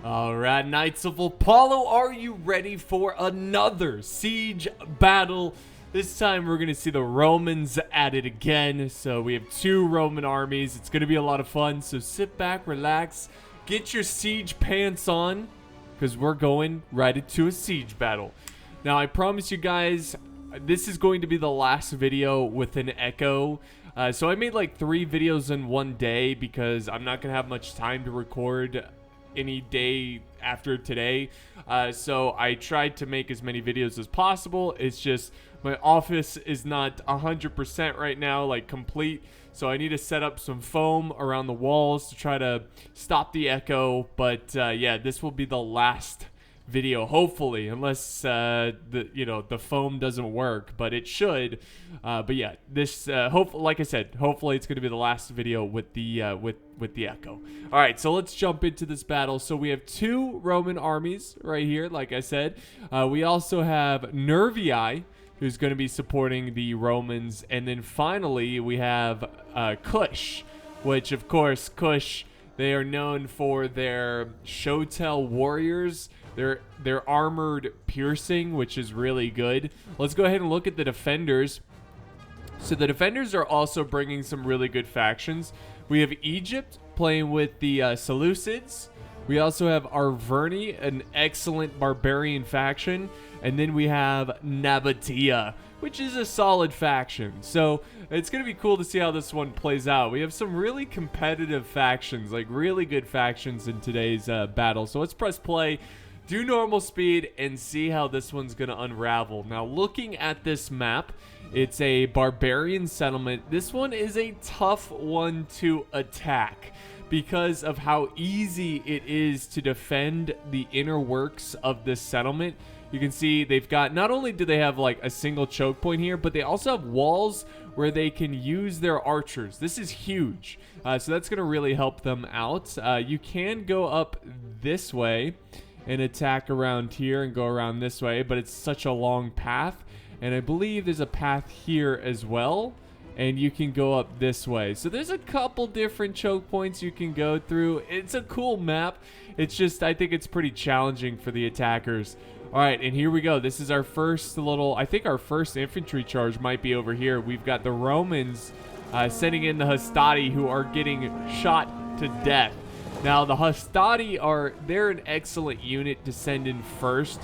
All right, Knights of Apollo, are you ready for another siege battle? This time we're going to see the Romans at it again. So we have two Roman armies. It's going to be a lot of fun. So sit back, relax, get your siege pants on, because we're going right into a siege battle. Now, I promise you guys, this is going to be the last video with an echo. So I made like 3 videos in one day because I'm not going to have much time to record any day after today. So I tried to make as many videos as possible. It's just my office is not 100% right now, like complete. So I need to set up some foam around the walls to try to stop the echo. But yeah, this will be the last video, hopefully, unless the foam doesn't work, but it should. But yeah, this like I said, hopefully it's going to be the last video with the with the echo. All right, so let's jump into this battle. So we have 2 Roman armies right here, like I said. We also have Nervii, who's going to be supporting the Romans, and then finally we have Kush, which of course Kush, they are known for their Shotel warriors. They're armored piercing, which is really good. Let's go ahead and look at the defenders. So the defenders are also bringing some really good factions. We have Egypt playing with the Seleucids. We also have Arverni, an excellent barbarian faction. And then we have Nabatea, which is a solid faction. So it's going to be cool to see how this one plays out. We have some really competitive factions, like really good factions in today's battle. So let's press play, do normal speed, and see how this one's going to unravel. Now, looking at this map, it's a barbarian settlement. This one is a tough one to attack because of how easy it is to defend the inner works of this settlement. You can see they've got, not only do they have like a single choke point here, but they also have walls where they can use their archers. This is huge. So that's going to really help them out. You can go up this way and attack around here and go around this way, but it's such a long path. And I believe there's a path here as well, and you can go up this way. So there's a couple different choke points you can go through. It's a cool map. It's just, I think it's pretty challenging for the attackers. All right, and here we go. This is our first little, I think our first infantry charge might be over here. We've got the Romans sending in the Hastati, who are getting shot to death. Now, the Hastati they're an excellent unit to send in first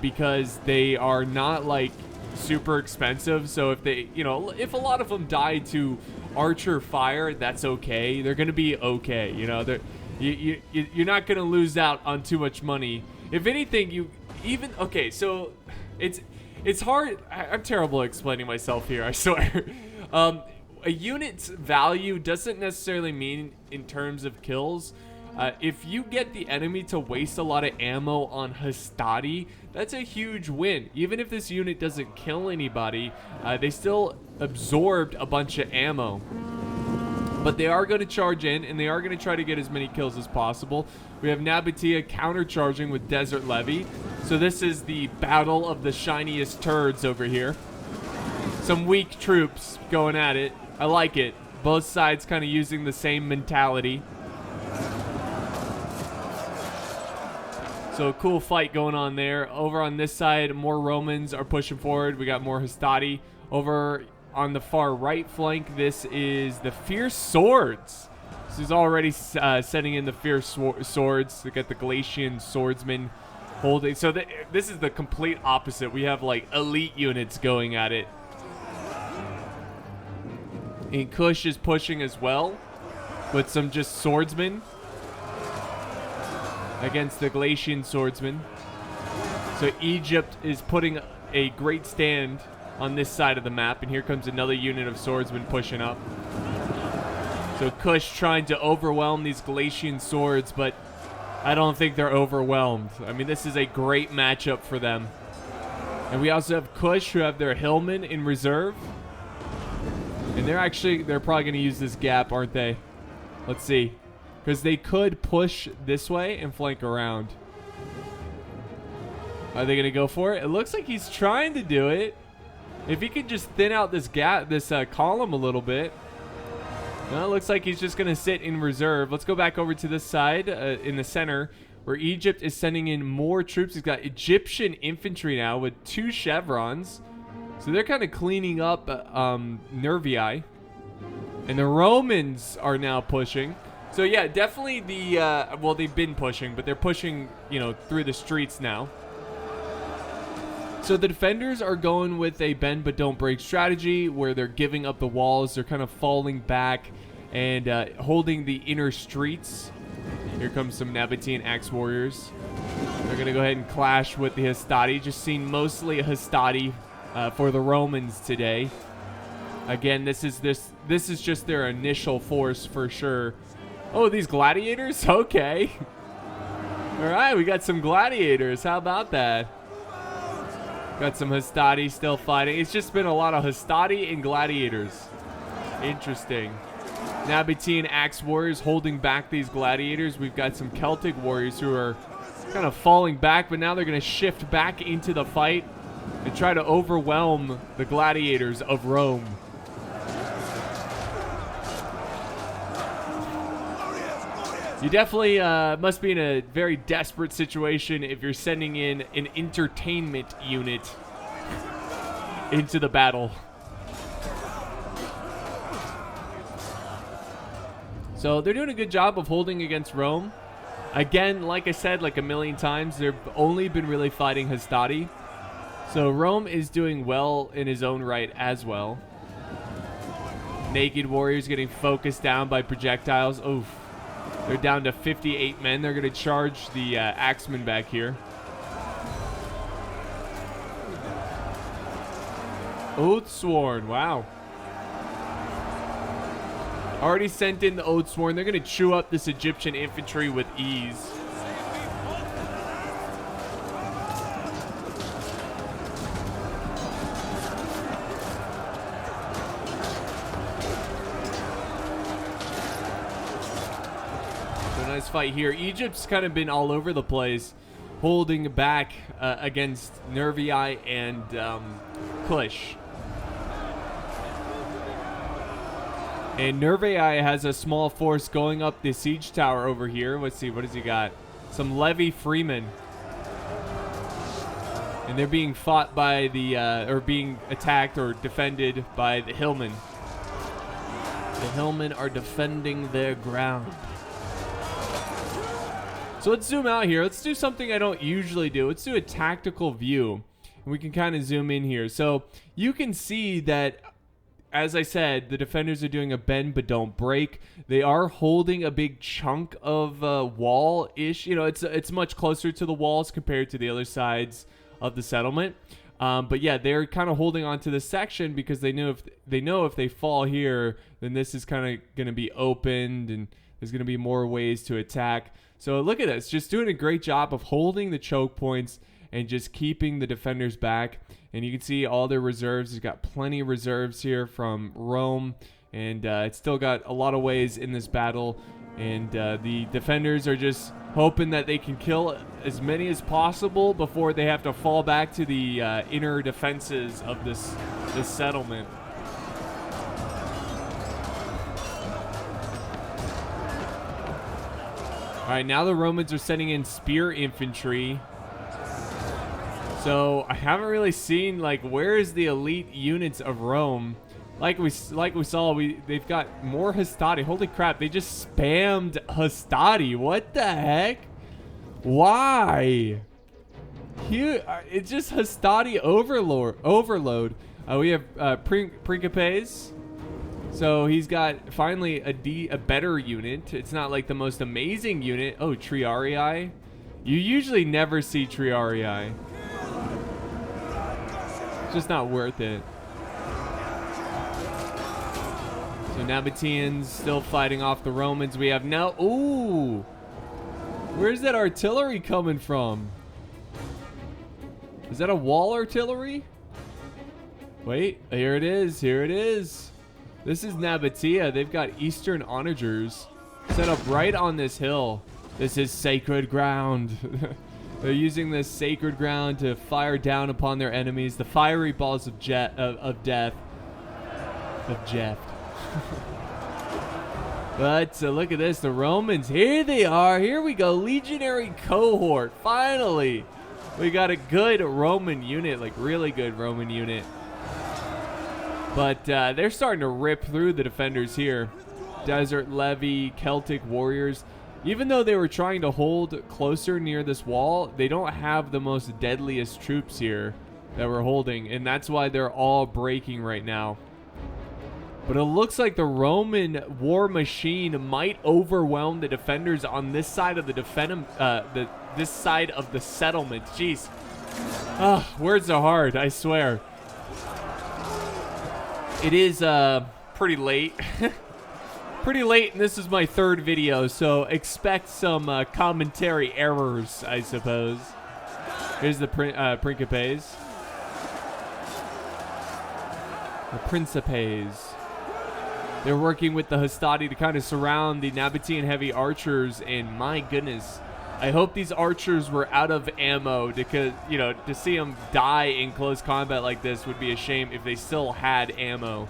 because they are not like super expensive. So if they, if a lot of them die to archer fire, that's okay. They're going to be okay. You're not going to lose out on too much money. If anything, okay, so it's hard. I'm terrible at explaining myself here, I swear. A unit's value doesn't necessarily mean in terms of kills. If you get the enemy to waste a lot of ammo on Hastati, that's a huge win. Even if this unit doesn't kill anybody, they still absorbed a bunch of ammo. But they are going to charge in, and they are going to try to get as many kills as possible. We have Nabatea countercharging with Desert Levy. So this is the battle of the shiniest turds over here. Some weak troops going at it. I like it. Both sides kind of using the same mentality. So a cool fight going on there. Over on this side, more Romans are pushing forward. We got more Hastati. Over on the far right flank, this is the Fierce Swords. This is already setting in the Fierce Swords. We got the Galatian swordsmen holding. So this is the complete opposite. We have like elite units going at it. And Kush is pushing as well with some just swordsmen against the Galatian swordsmen. So Egypt is putting a great stand on this side of the map, and here comes another unit of swordsmen pushing up. So Kush trying to overwhelm these Galatian swords, but I don't think they're overwhelmed. I mean, this is a great matchup for them. And we also have Kush, who have their hillmen in reserve. And they're probably going to use this gap, aren't they? Let's see. Because they could push this way and flank around. Are they going to go for it? It looks like he's trying to do it. If he could just thin out this column a little bit. No, it looks like he's just going to sit in reserve. Let's go back over to this side in the center. where Egypt is sending in more troops. He's got Egyptian infantry now with 2 chevrons. So they're kind of cleaning up Nervii. And the Romans are now pushing. So yeah, definitely the, well, they've been pushing, but they're pushing, you know, through the streets now. So the defenders are going with a bend but don't break strategy, where they're giving up the walls. They're kind of falling back and holding the inner streets. Here comes some Nabatean Axe Warriors. They're going to go ahead and clash with the Hastati. Just seen mostly a Hastati for the Romans today. Again, this is just their initial force for sure. Oh, these gladiators? Okay. All right, we got some gladiators. How about that? Got some Hastati still fighting. It's just been a lot of Hastati and gladiators. Interesting. Nabatean Axe Warriors holding back these gladiators. We've got some Celtic warriors who are kind of falling back, but now they're going to shift back into the fight and try to overwhelm the gladiators of Rome. You definitely must be in a very desperate situation if you're sending in an entertainment unit into the battle. So they're doing a good job of holding against Rome. Again, like I said like a million times, they've only been really fighting Hastati. So Rome is doing well in his own right as well. Naked warriors getting focused down by projectiles. Oof. They're down to 58 men. They're going to charge the axemen back here. Oathsworn. Wow. Already sent in the Oathsworn. They're going to chew up this Egyptian infantry with ease. Nice fight here. Egypt's kind of been all over the place, holding back against Nervii and Cush. And Nervii has a small force going up the siege tower over here. Let's see, what has he got? Some Levy freemen. And they're being fought by the, or being attacked or defended by the Hillmen. The Hillmen are defending their ground. So let's zoom out here. Let's do something I don't usually do. Let's do a tactical view. And we can kind of zoom in here. So you can see that, as I said, the defenders are doing a bend but don't break. They are holding a big chunk of wall-ish. You know, it's much closer to the walls compared to the other sides of the settlement. But yeah, they're kind of holding on to this section because they know if they fall here, then this is kind of going to be opened and there's going to be more ways to attack. So look at this, just doing a great job of holding the choke points and just keeping the defenders back. And you can see all their reserves. He's got plenty of reserves here from Rome, and it's still got a lot of ways in this battle. And the defenders are just hoping that they can kill as many as possible before they have to fall back to the inner defenses of this settlement. All right, now the Romans are sending in spear infantry. So I haven't really seen, like, where is the elite units of Rome? Like we saw, they've got more Hastati. Holy crap, they just spammed Hastati. What the heck? Why? Here, it's just Hastati overload. We have Principes. So he's got finally a better unit. It's not like the most amazing unit. Oh, Triarii. You usually never see Triarii. It's just not worth it. So Nabateans still fighting off the Romans. We have now... Ooh! Where's that artillery coming from? Is that a wall artillery? Wait, here it is. Here it is. This is Nabatea. They've got Eastern onagers set up right on this hill. This is sacred ground. They're using this sacred ground to fire down upon their enemies. The fiery balls of death. Of Jeff. But look at this. The Romans, here they are. Here we go. Legionary cohort. Finally. We got a good Roman unit, like really good Roman unit. But they're starting to rip through the defenders here. Desert Levy, Celtic warriors. Even though they were trying to hold closer near this wall, they don't have the most deadliest troops here that we're holding. And that's why they're all breaking right now. But it looks like the Roman war machine might overwhelm the defenders on this side of the this side of the settlement. Jeez. Words are hard, I swear. It is pretty late. Pretty late, and this is my third video, so expect some commentary errors, I suppose. Here's the Principes. The Principes. They're working with the Hastati to kind of surround the Nabatean heavy archers, and my goodness, I hope these archers were out of ammo because, you know, to see them die in close combat like this would be a shame if they still had ammo.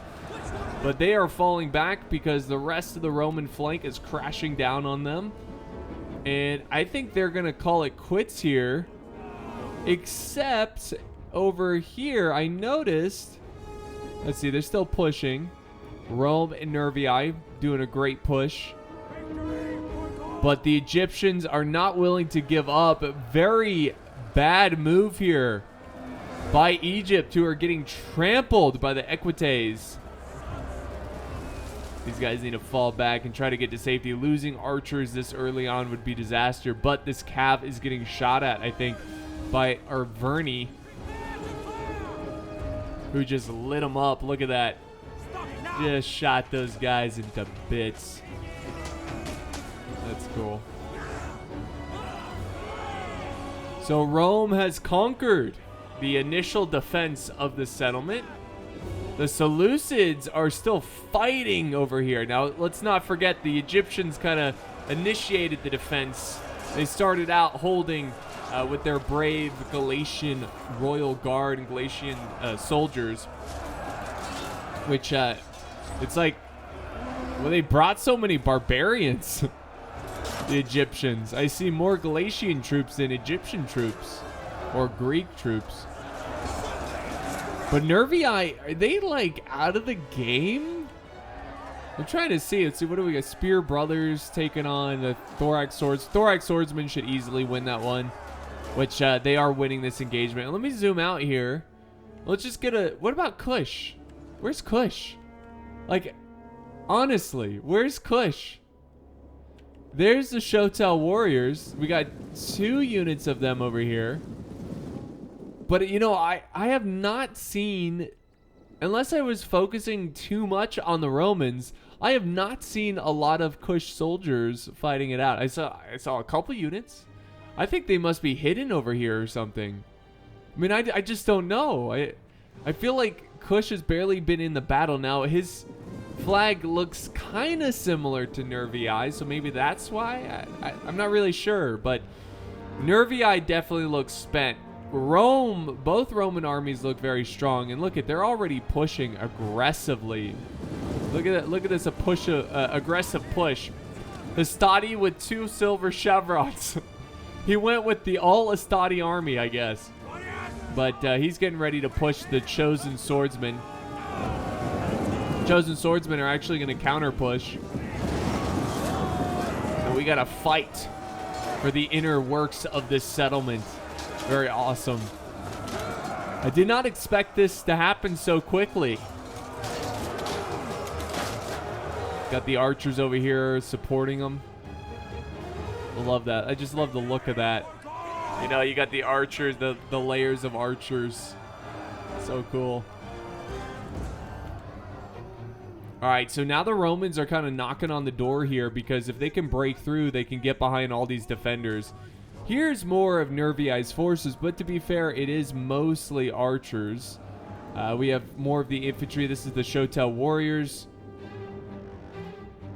But they are falling back because the rest of the Roman flank is crashing down on them. And I think they're going to call it quits here. Except over here, I noticed, let's see, they're still pushing. Rome and Nervii doing a great push. But the Egyptians are not willing to give up. Very bad move here by Egypt, who are getting trampled by the Equites. These guys need to fall back and try to get to safety. Losing archers this early on would be disaster. But this cav is getting shot at, I think, by Arverni, who just lit them up. Look at that. Just shot those guys into bits. That's cool. So Rome has conquered the initial defense of the settlement. The Seleucids are still fighting over here. Now, let's not forget the Egyptians kind of initiated the defense. They started out holding with their brave Galatian royal guard and Galatian soldiers, which it's like, well, they brought so many barbarians. The Egyptians. I see more Galatian troops than Egyptian troops or Greek troops. But Nervii, are they like out of the game? I'm trying to see. Let's see. What do we got? Spear Brothers taking on the Thorax Swords. Thorax Swordsmen should easily win that one, which they are winning this engagement. Let me zoom out here. Let's just get a. What about Kush? Where's Kush? Like, honestly, where's Kush? There's the Shotel Warriors. We got 2 units of them over here. But, you know, I have not seen, unless I was focusing too much on the Romans, I have not seen a lot of Kush soldiers fighting it out. I saw a couple units. I think they must be hidden over here or something. I mean, I just don't know. I feel like Kush has barely been in the battle. Now, his flag looks kind of similar to Nervii, so maybe that's why. I'm not really sure, but Nervii definitely looks spent. Rome, both Roman armies look very strong, and look at, they're already pushing aggressively. Look at that! Look at this, aggressive push. Hastati with 2 silver chevrons. He went with the all Hastati army, I guess. But he's getting ready to push the chosen swordsmen. Chosen swordsmen are actually going to counter push. So we got to fight for the inner works of this settlement. Very awesome. I did not expect this to happen so quickly. Got the archers over here supporting them. I love that. I just love the look of that. You know, you got the archers, the layers of archers. So cool. All right, so now the Romans are kind of knocking on the door here, because if they can break through, they can get behind all these defenders. Here's more of Nervii's forces, but to be fair, it is mostly archers. We have more of the infantry. This is the Shotel warriors.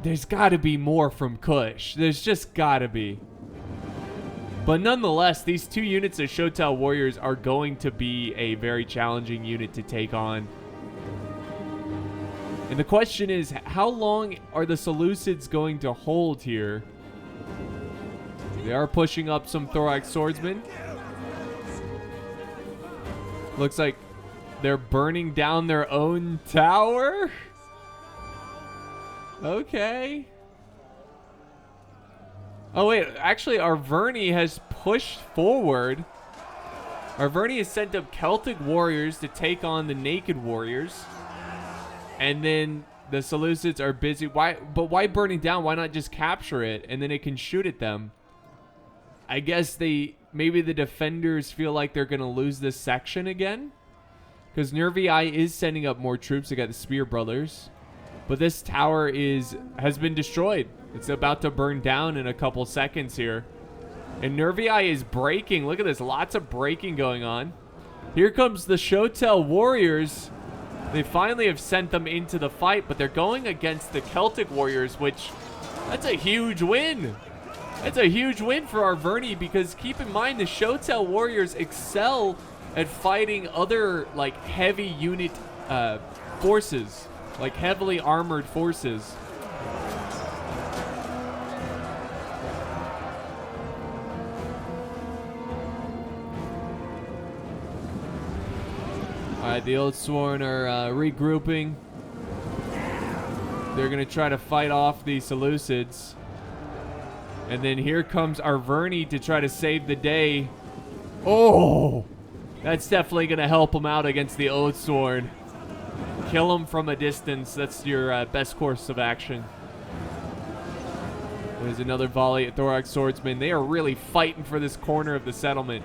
There's got to be more from Kush. There's just got to be. But nonetheless, these 2 units of Shotel warriors are going to be a very challenging unit to take on. And the question is, how long are the Seleucids going to hold here? They are pushing up some thorax swordsmen. Looks like they're burning down their own tower. Okay. Oh, wait. Actually, Arverni has pushed forward. Arverni has sent up Celtic warriors to take on the naked warriors. And then the Seleucids are busy. But why burning down? Why not just capture it and then it can shoot at them? I guess maybe the defenders feel like they're going to lose this section again. Because Nervii is sending up more troops. They got the Spear Brothers. But this tower has been destroyed. It's about to burn down in a couple seconds here. And Nervii is breaking. Look at this. Lots of breaking going on. Here comes the Shotel warriors. They finally have sent them into the fight, but they're going against the Celtic warriors, which, that's a huge win. That's a huge win for Arverni, because keep in mind, the Shotel warriors excel at fighting other, like, heavy unit forces, like heavily armored forces. Alright, the Old Sworn are regrouping. They're going to try to fight off the Seleucids. And then here comes Arverni to try to save the day. Oh! That's definitely going to help him out against the Old Sworn. Kill him from a distance. That's your best course of action. There's another volley at Thorax Swordsman. They are really fighting for this corner of the settlement.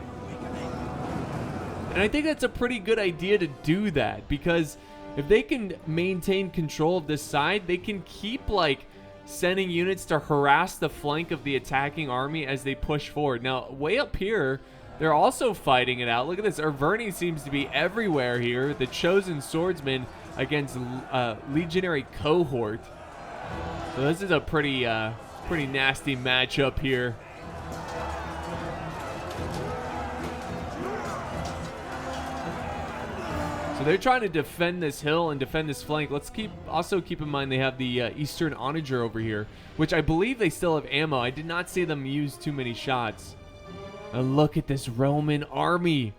And I think that's a pretty good idea to do that, because if they can maintain control of this side, they can keep, like, sending units to harass the flank of the attacking army as they push forward. Now, way up here, they're also fighting it out. Look at this. Arverni seems to be everywhere here. The Chosen Swordsman against Legionary Cohort. So this is a pretty nasty matchup here. So they're trying to defend this hill and defend this flank. Let's also keep in mind they have the Eastern Onager over here, which I believe they still have ammo. I did not see them use too many shots. And look at this Roman army.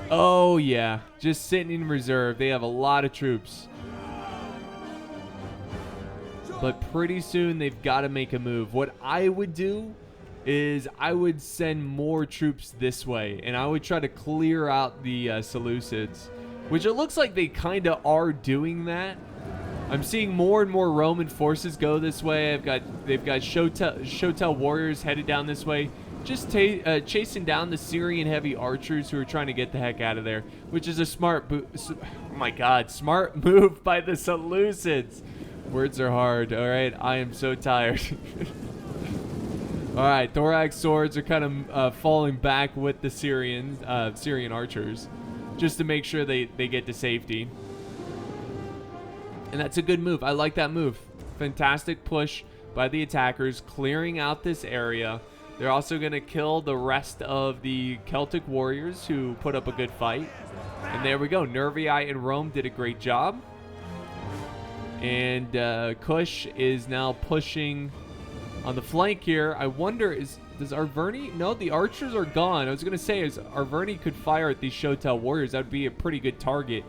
Oh yeah, just sitting in reserve. They have a lot of troops. But pretty soon they've got to make a move. What I would do is I would send more troops this way, and I would try to clear out the Seleucids, which it looks like they kind of are doing that. I'm seeing more and more Roman forces go this way. They've got Shotel warriors headed down this way, just chasing down the Syrian heavy archers who are trying to get the heck out of there, which is a smart move by the Seleucids. Words are hard. All right, I am so tired. All right, Thorax swords are kind of falling back with the Syrian archers, just to make sure they get to safety. And that's a good move. I like that move. Fantastic push by the attackers, clearing out this area. They're also going to kill the rest of the Celtic warriors who put up a good fight. And there we go. Nervii and Rome did a great job. And Kush is now pushing on the flank here. I wonder, does Arverni? No, the archers are gone. I was going to say, Arverni could fire at these Shotel warriors. That would be a pretty good target.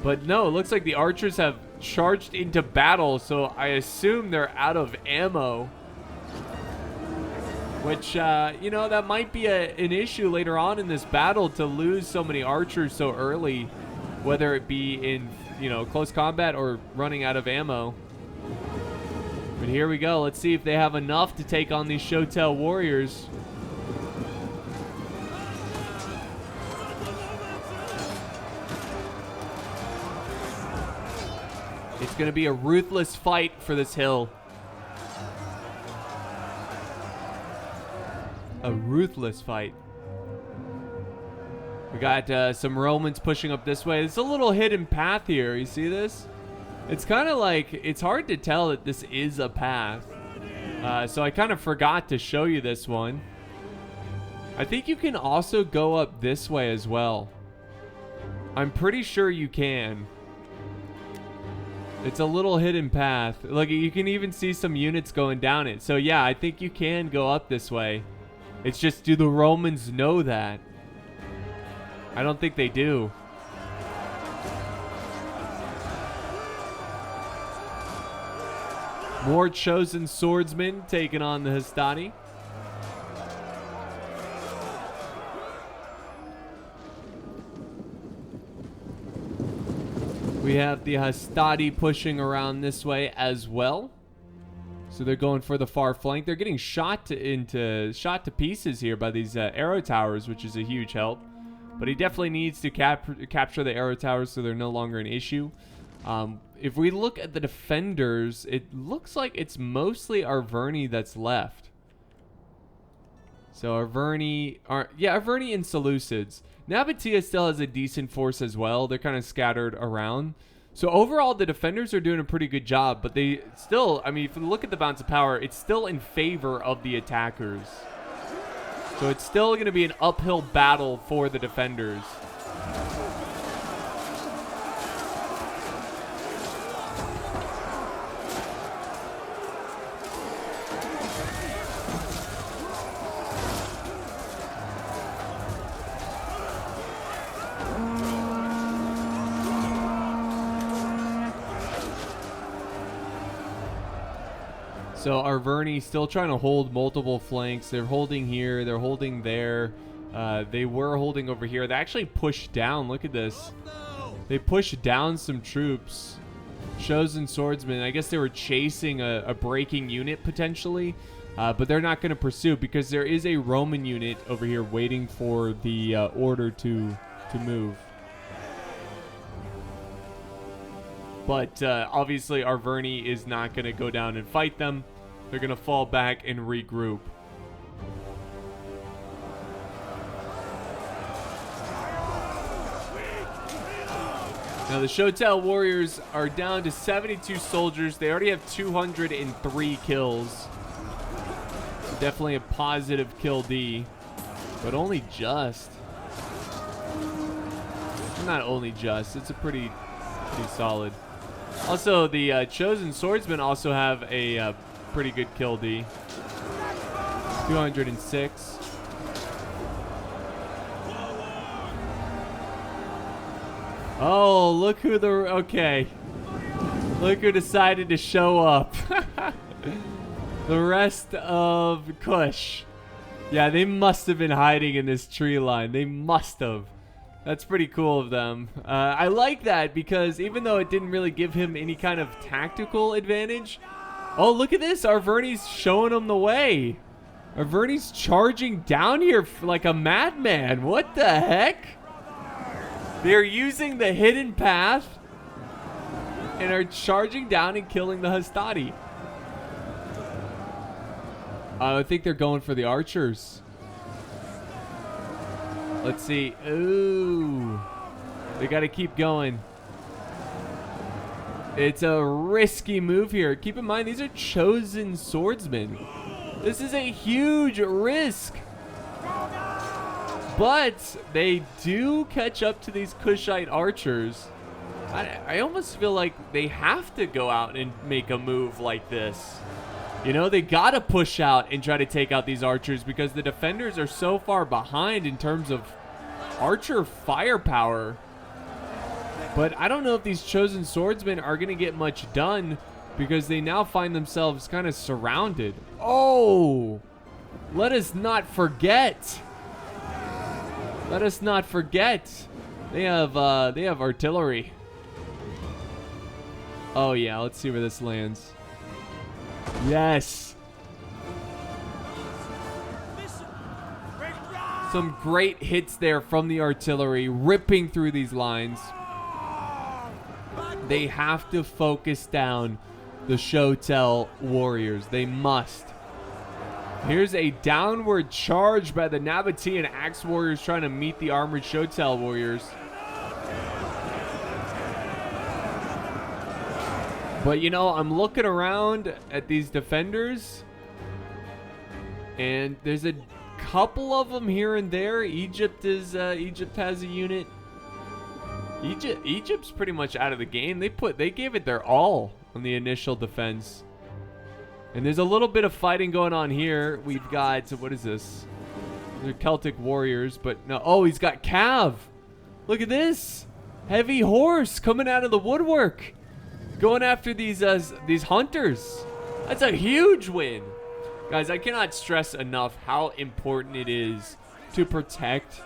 But no, it looks like the archers have charged into battle, so I assume they're out of ammo. Which, you know, that might be an issue later on in this battle, to lose so many archers so early, whether it be in, you know, close combat or running out of ammo. But here we go. Let's see if they have enough to take on these Shotel warriors. It's going to be a ruthless fight for this hill. A ruthless fight. We got some Romans pushing up this way. It's a little hidden path here. You see this? It's kind of like, it's hard to tell that this is a path. So I kind of forgot to show you this one. I think you can also go up this way as well. I'm pretty sure you can. It's a little hidden path. Look, you can even see some units going down it. So yeah, I think you can go up this way. It's just, do the Romans know that? I don't think they do. More chosen swordsmen taking on the Hastati. We have the Hastati pushing around this way as well. So they're going for the far flank. They're getting shot to pieces here by these arrow towers, which is a huge help. But he definitely needs to capture the arrow towers so they're no longer an issue. If we look at the defenders, it looks like it's mostly Arverni that's left. So Arverni and Seleucids. Nabatea still has a decent force as well. They're kind of scattered around. So overall, the defenders are doing a pretty good job, but they still, I mean, if you look at the balance of power, it's still in favor of the attackers. So it's still going to be an uphill battle for the defenders. So Arverni still trying to hold multiple flanks. They're holding here. They're holding there. They were holding over here. They actually pushed down. Look at this. They pushed down some troops. Chosen swordsmen. I guess they were chasing a breaking unit potentially. But they're not going to pursue because there is a Roman unit over here waiting for the order to move. But obviously Arverni is not going to go down and fight them. They're going to fall back and regroup. Now the Shotel warriors are down to 72 soldiers. They already have 203 kills. So definitely a positive kill D. But only just. Not only just. It's a pretty solid. Also, the Chosen Swordsmen also have a pretty good kill D. 206. Oh, look who okay. Look who decided to show up. The rest of Kush. Yeah, they must have been hiding in this tree line. They must have. That's pretty cool of them. I like that because even though it didn't really give him any kind of tactical advantage. Oh, look at this. Arverni's showing him the way. Arverni's charging down here like a madman. What the heck? They're using the hidden path and are charging down and killing the Hastati. I think they're going for the archers. Let's see. Ooh. They got to keep going. It's a risky move here. Keep in mind, these are chosen swordsmen. This is a huge risk. But they do catch up to these Kushite archers. I almost feel like they have to go out and make a move like this. You know, they got to push out and try to take out these archers because the defenders are so far behind in terms of archer firepower. But I don't know if these chosen swordsmen are going to get much done because they now find themselves kind of surrounded. Oh, let us not forget. Let us not forget. They have artillery. Oh yeah, let's see where this lands. Yes. Some great hits there from the artillery, ripping through these lines. They have to focus down the Shotel warriors. They must. Here's a downward charge by the Nabatean Axe warriors trying to meet the armored Shotel warriors. But you know, I'm looking around at these defenders, and there's a couple of them here and there. Egypt has a unit. Egypt's pretty much out of the game. They gave it their all on the initial defense. And there's a little bit of fighting going on here. We've got, what is this? They're Celtic warriors, but no. Oh, he's got Cav. Look at this. Heavy horse coming out of the woodwork. Going after these hunters. That's a huge win. Guys, I cannot stress enough how important it is to protect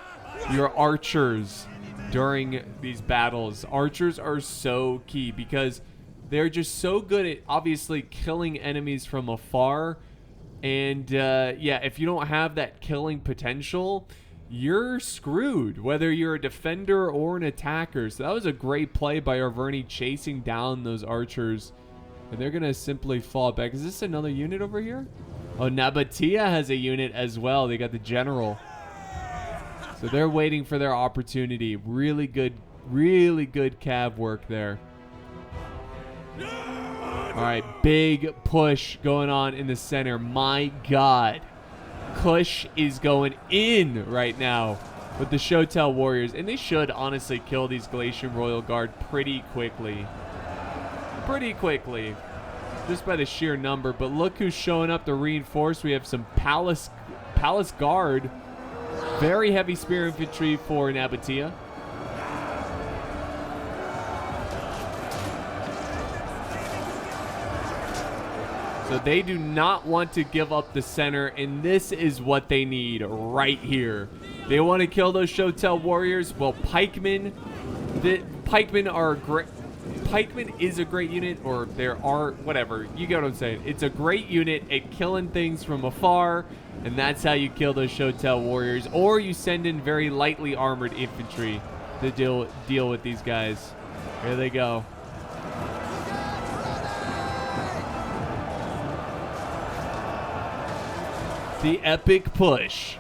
your archers during these battles. Archers are so key because they're just so good at obviously killing enemies from afar. And yeah, if you don't have that killing potential, you're screwed, whether you're a defender or an attacker. So that was a great play by Arverni, chasing down those archers. And they're going to simply fall back. Is this another unit over here? Oh, Nabatea has a unit as well. They got the general. So they're waiting for their opportunity. Really good cav work there. All right, big push going on in the center. My God. Kush is going in right now with the Shotel warriors. And they should honestly kill these Galatian Royal Guard pretty quickly. Just by the sheer number. But look who's showing up to reinforce. We have some Palace Guard. Very heavy spear infantry for Nabatea. So they do not want to give up the center, and this is what they need right here. They want to kill those Shotel warriors. Well, pikemen are great. Pikemen is a great unit, or there are, whatever. You get what I'm saying. It's a great unit at killing things from afar, and that's how you kill those Shotel warriors. Or you send in very lightly armored infantry to deal with these guys. Here they go. The epic push.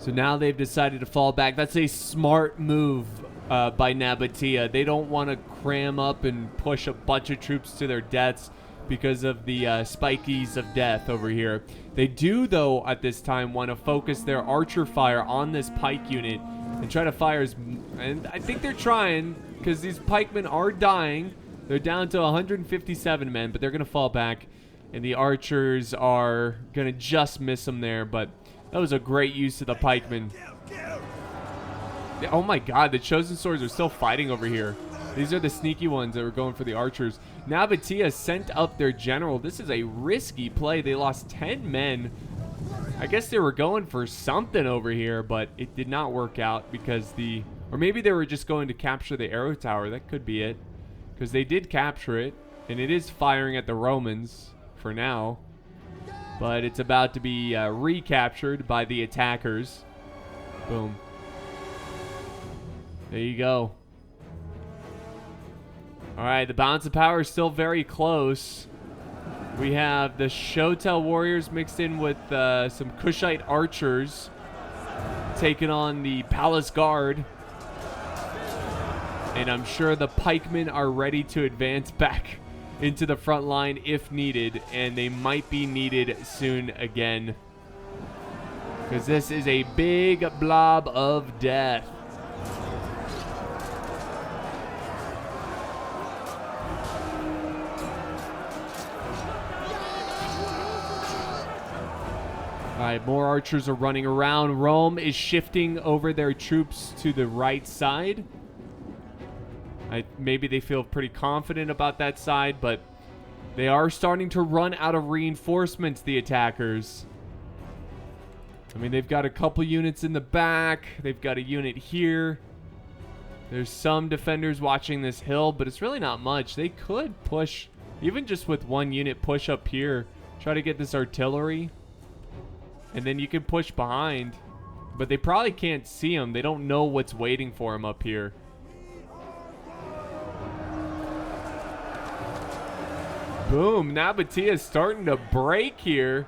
So now they've decided to fall back. That's a smart move by Nabatea. They don't want to cram up and push a bunch of troops to their deaths because of the spikies of death over here. They do, though, at this time want to focus their archer fire on this pike unit and try to fire as... And I think they're trying, because these pikemen are dying. They're down to 157 men, but they're going to fall back. And the archers are going to just miss them there, but that was a great use of the pikemen. Oh my God, the Chosen Swords are still fighting over here. These are the sneaky ones that were going for the archers. Nabatea sent up their general. This is a risky play. They lost 10 men. I guess they were going for something over here, but it did not work out because the... Or maybe they were just going to capture the arrow tower. That could be it. Because they did capture it, and it is firing at the Romans for now. But it's about to be recaptured by the attackers. Boom. There you go. All right, the balance of power is still very close. We have the Shotel warriors mixed in with some Kushite archers taking on the Palace Guard. And I'm sure the pikemen are ready to advance back into the front line if needed. And they might be needed soon again. Because this is a big blob of death. All right, more archers are running around. Rome is shifting over their troops to the right side. Maybe they feel pretty confident about that side, but they are starting to run out of reinforcements, the attackers. I mean, they've got a couple units in the back. They've got a unit here. There's some defenders watching this hill, but it's really not much. They could push, even just with one unit, push up here. Try to get this artillery. And then you can push behind. But they probably can't see them. They don't know what's waiting for them up here. Boom. Nabatea is starting to break here.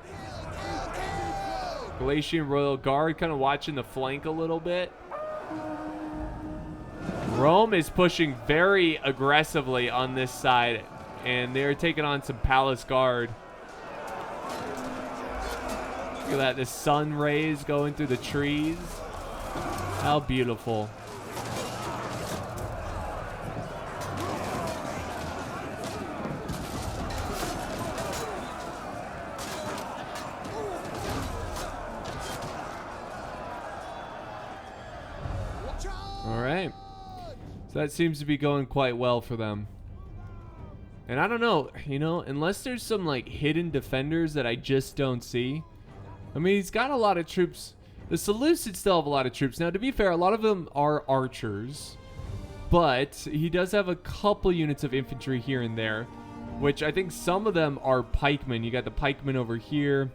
Galatian Royal Guard kind of watching the flank a little bit. Rome is pushing very aggressively on this side. and they're taking on some palace guard. Look at that, the sun rays going through the trees. How beautiful. All right. So that seems to be going quite well for them. And I don't know, you know, unless there's some like hidden defenders that I just don't see. I mean, he's got a lot of troops. The Seleucids still have a lot of troops. Now, to be fair, a lot of them are archers. But he does have a couple units of infantry here and there, which I think some of them are pikemen. You got the pikemen over here.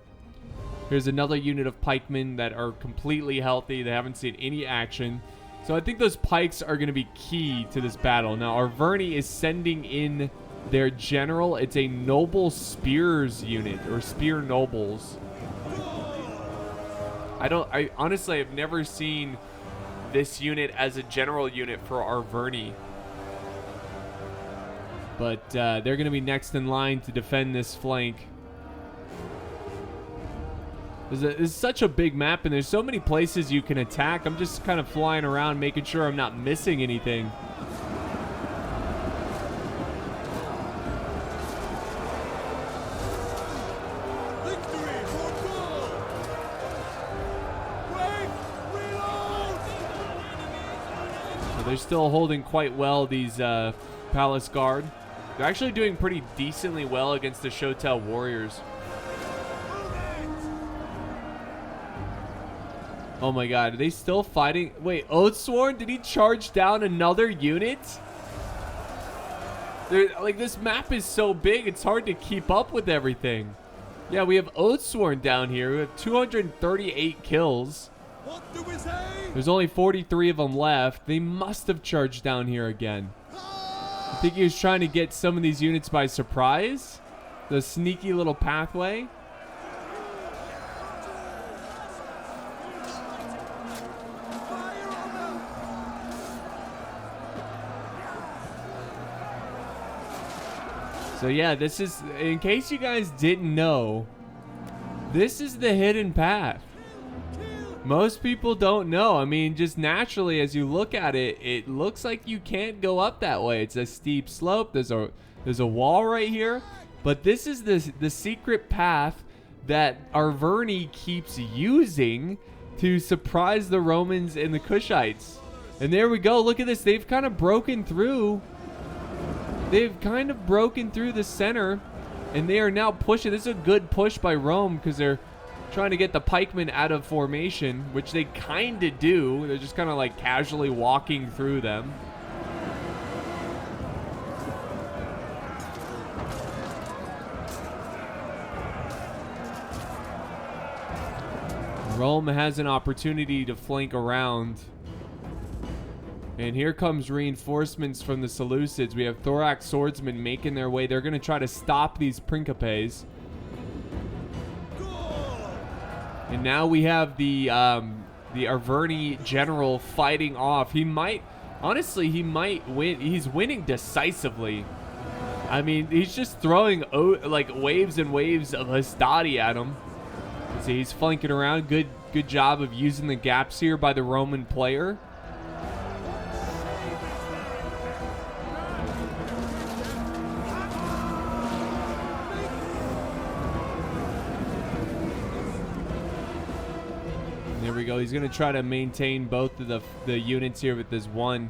Here's another unit of pikemen that are completely healthy. They haven't seen any action. So I think those pikes are going to be key to this battle. Now, Arverni is sending in their general. It's a noble spears unit, or spear nobles. I honestly have never seen this unit as a general unit for Arverni. But they're going to be next in line to defend this flank. This is such a big map, and there's so many places you can attack. I'm just kind of flying around, making sure I'm not missing anything. They're still holding quite well, these Palace Guard. They're actually doing pretty decently well against the Shotel Warriors. Oh my god, are they still fighting? Wait, Oathsworn, did he charge down another unit? Like, this map is so big, it's hard to keep up with everything. Yeah, we have Oathsworn down here. We have 238 kills. What do we say? There's only 43 of them left. They must have charged down here again. I think he was trying to get some of these units by surprise. The sneaky little pathway. So yeah, this is, in case you guys didn't know, this is the hidden path. Most people don't know. I mean, just naturally, as you look at it, it looks like you can't go up that way. It's a steep slope. There's a wall right here. But this is the secret path that Arverni keeps using to surprise the Romans and the Kushites. And there we go. Look at this. They've kind of broken through. They've kind of broken through the center. And they are now pushing. This is a good push by Rome because they're trying to get the pikemen out of formation, which they kind of do. They're just kind of like casually walking through them. Rome has an opportunity to flank around. And here comes reinforcements from the Seleucids. We have Thorax swordsmen making their way. They're going to try to stop these Principes. And now we have the Arverni general fighting off. He might, honestly, he might win. He's winning decisively. I mean, he's just throwing like waves and waves of Hastati at him. See, he's flanking around. Good job of using the gaps here by the Roman player. There we go. He's going to try to maintain both of the units here with this one.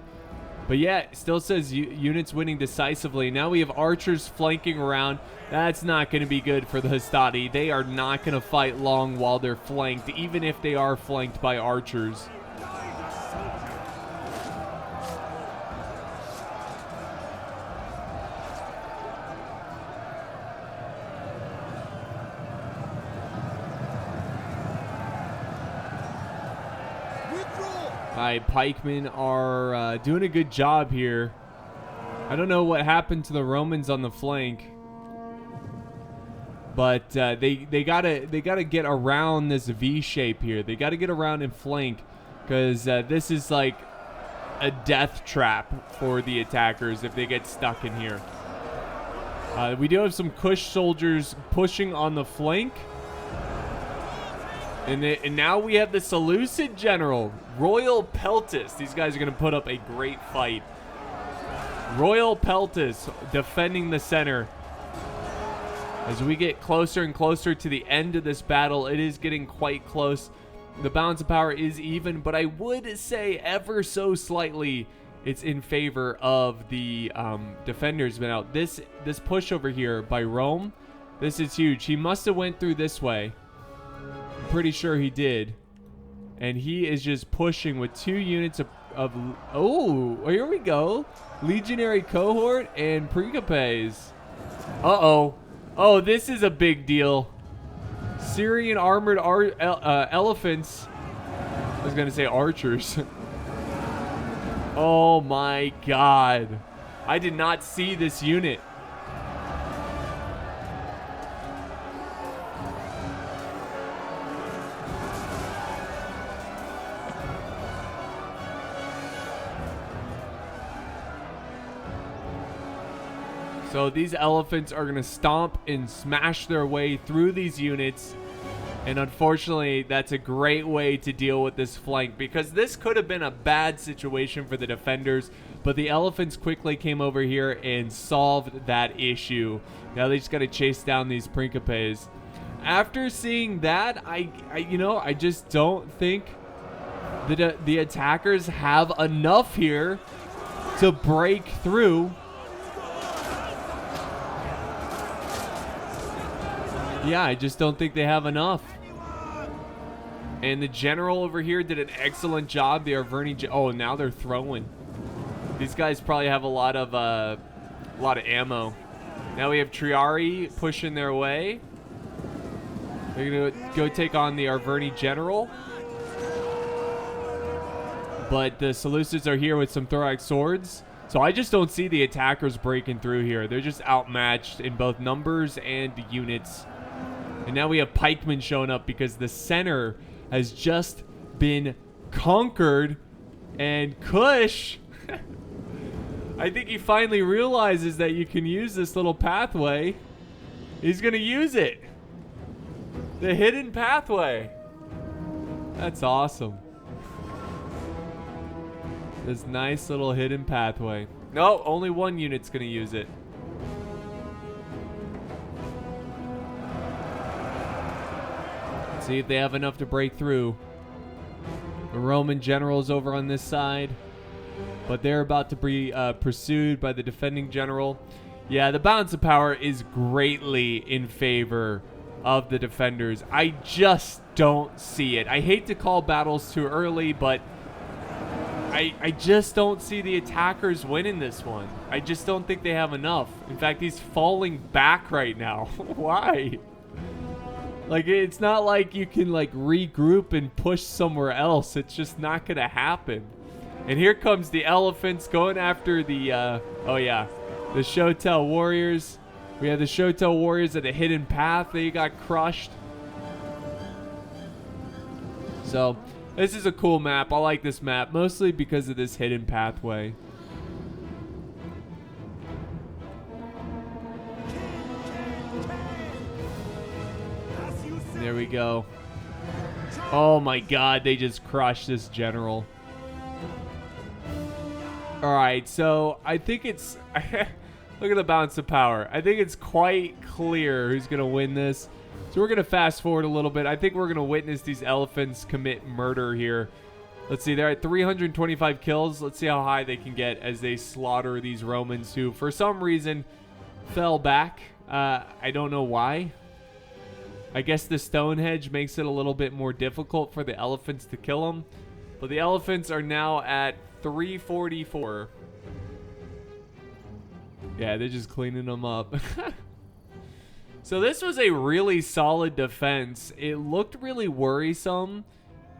But yeah, it still says units winning decisively. Now we have archers flanking around. That's not going to be good for the Hastati. They are not going to fight long while they're flanked, even if they are flanked by archers. Pikemen are doing a good job here. I don't know what happened to the Romans on the flank, but they gotta get around this V shape here. They gotta get around and flank, because this is like a death trap for the attackers if they get stuck in here. We do have some Kush soldiers pushing on the flank. And now we have the Seleucid general, Royal Peltis. These guys are going to put up a great fight. Royal Peltis defending the center. As we get closer and closer to the end of this battle, it is getting quite close. The balance of power is even, but I would say ever so slightly it's in favor of the defenders. But now this push over here by Rome, this is huge. He must have went through this way. I'm pretty sure he did. And he is just pushing with 2 units of oh, here we go. Legionary cohort and Precapes. Uh-oh. Oh, this is a big deal. Syrian armored elephants. I was going to say archers. Oh my god. I did not see this unit. So these elephants are going to stomp and smash their way through these units. And unfortunately, that's a great way to deal with this flank, because this could have been a bad situation for the defenders, but the elephants quickly came over here and solved that issue. Now they just got to chase down these Principes. After seeing that, I just don't think the attackers have enough here to break through. Yeah, I just don't think they have enough. And the general over here did an excellent job. The Arverni. Oh, now they're throwing. These guys probably have a lot of ammo. Now we have Triari pushing their way. They're gonna go take on the Arverni general. But the Seleucids are here with some thorax swords. So I just don't see the attackers breaking through here. They're just outmatched in both numbers and units. And now we have pikemen showing up because the center has just been conquered. And Kush, I think he finally realizes that you can use this little pathway. He's going to use it. The hidden pathway. That's awesome. This nice little hidden pathway. No, only one unit's going to use it. See if they have enough to break through. The Roman general's over on this side, but they're about to be pursued by the defending general. Yeah, the balance of power is greatly in favor of the defenders. I just don't see it. I hate to call battles too early, but I just don't see the attackers winning this one. I just don't think they have enough. In fact, he's falling back right now. Why? Like, it's not like you can, like, regroup and push somewhere else. It's just not going to happen. And here comes the elephants going after the, oh, yeah, the Shotel warriors. We have the Shotel warriors at a hidden path. They got crushed. So, this is a cool map. I like this map, mostly because of this hidden pathway. There we go. Oh my god, they just crushed this general. Alright, so I think it's... look at the balance of power. I think it's quite clear who's going to win this. So we're going to fast forward a little bit. I think we're going to witness these elephants commit murder here. Let's see, they're at 325 kills. Let's see how high they can get as they slaughter these Romans who, for some reason, fell back. I don't know why. I guess the stone hedge makes it a little bit more difficult for the elephants to kill them. But the elephants are now at 344. Yeah, they're just cleaning them up. So this was a really solid defense. It looked really worrisome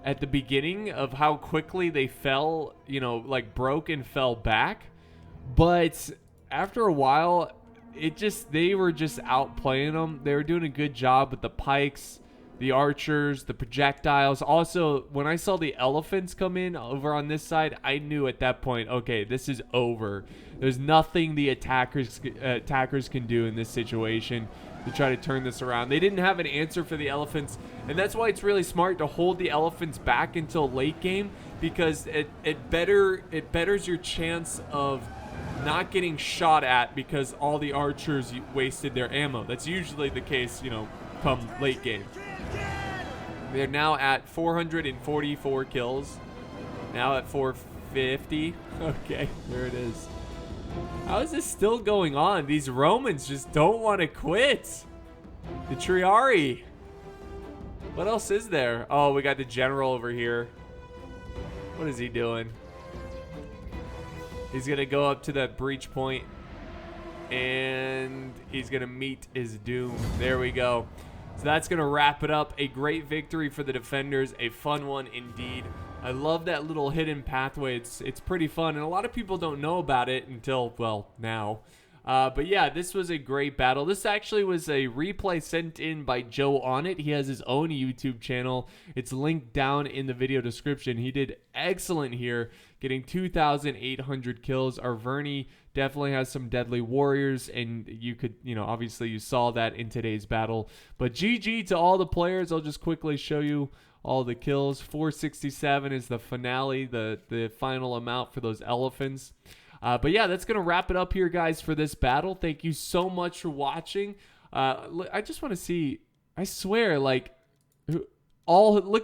at the beginning of how quickly they fell, you know, like broke and fell back. But after a while, they were just outplaying them. They were doing a good job with the pikes. the archers, the projectiles. Also, when I saw the elephants come in over on this side, I knew at that point, okay, this is over. There's nothing the attackers can do in this situation to try to turn this around. They didn't have an answer for the elephants, and that's why it's really smart to hold the elephants back until late game, because it betters your chance of not getting shot at because all the archers wasted their ammo. That's usually the case, you know, come late game. They're now at 444 kills. Now at 450. Okay, there it is. How is this still going on? These Romans just don't want to quit. The Triari. What else is there? Oh, we got the general over here. What is he doing? He's going to go up to that breach point, and he's going to meet his doom. There we go. So that's going to wrap it up. A great victory for the defenders. A fun one indeed. I love that little hidden pathway. It's pretty fun, and a lot of people don't know about it until, well, now. But yeah, this was a great battle. This actually was a replay sent in by Joe On It. He has his own YouTube channel. It's linked down in the video description. He did excellent here, getting 2,800 kills. Our Vernie definitely has some deadly warriors, and you could, you know, obviously you saw that in today's battle. But GG to all the players. I'll just quickly show you all the kills. 467 is the finale, the final amount for those elephants. But yeah, that's going to wrap it up here, guys, for this battle. Thank you so much for watching. I just want to see, I swear, like, look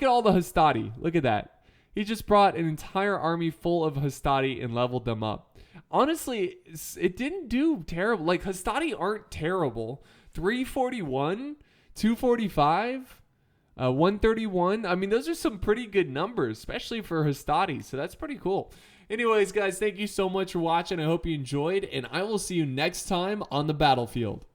at all the Hastati. Look at that. He just brought an entire army full of Hastati and leveled them up. Honestly, it didn't do terrible. Like, Hastati aren't terrible. 341, 245, 131. I mean, those are some pretty good numbers, especially for Hastati. So that's pretty cool. Anyways, guys, thank you so much for watching. I hope you enjoyed, and I will see you next time on the battlefield.